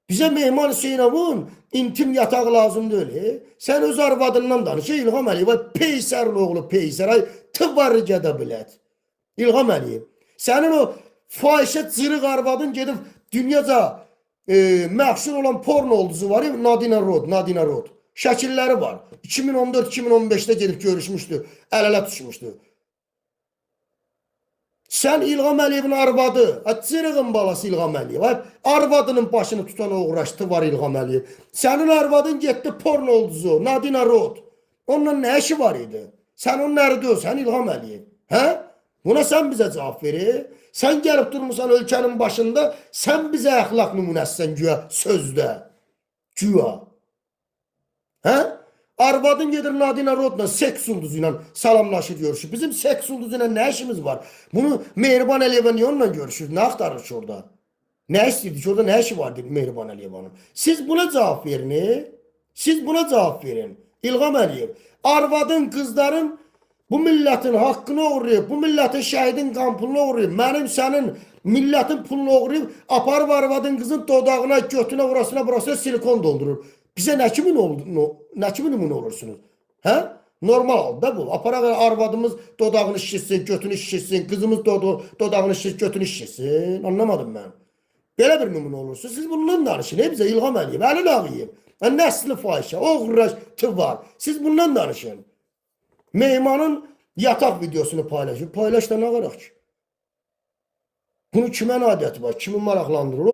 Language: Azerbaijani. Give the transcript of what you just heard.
Bize Mehman Hüseynov'un intim yatağı lazım değil. Sen öz arvadından danış. İlham Əliyev, Peyser'in oğlu Peyser, ay tıvarıca da bilət. İlham Əliyev. Senin o fahişe zırıq arvadın gedib dünyaca məxşur olan porno olduzu var ya, Nadina Rod. Şəkilləri var. 2014-2015'te gedib görüşmüşdü. Əl-ələ tutuşmuşdu. Sen İlham Əliyevin arvadı, Zırığın balası İlham Əliyev. Arvadının başını tutan uğraştı var İlham Əliyev. Senin arvadın getdi porno olduzu, Nadina Rod. Onunla ne işi var idi? Sen onun nerede olsan İlham Əliyev. He? Buna sen bize cevap verir. Sen gelip durmuşsan ülkenin başında, sen bize əxlaq nümunəsisən güya sözde. Güya. He? Arvadın gedir Nadina Rod'la seks ulduzuyla salamlaşır görüşür. Bizim seks ulduzuyla ne işimiz var? Bunu Mehriban Əliyeva niye onunla görüşür? Ne aktarır ki orada? Ne istedi ki orada, ne işi var dedi Mehriban Əliyeva'nın? Siz buna cevap verin. Siz buna cevap verin. İlham Əliyev. Arvadın, kızların bu milletin hakkını uğrayıp, bu milletin şehidin kan pulunu uğrayıp, benim senin milletin pulunu uğrayıp, aparıp arvadın kızın dodağına, götüne, burasına silikon doldurur. Bize ne kimin olursunuz? He? Normal da bu. Aparaq arvadımız dodağını şişsin, götünü şişsin, kızımız dodağını şişsin, götünü şişsin. Anlamadım ben. Belə bir nümunə olursa, siz bundan danışın. Bizə İlham Əliyev, Əlil Ağayev, nəsli fahişə, oğraş, var. Siz bundan danışın. Mehmanın yatak videosunu paylaşın. Paylaş da nə qaraq ki? Bunu kimə adəti var? Kimi maraqlandırır?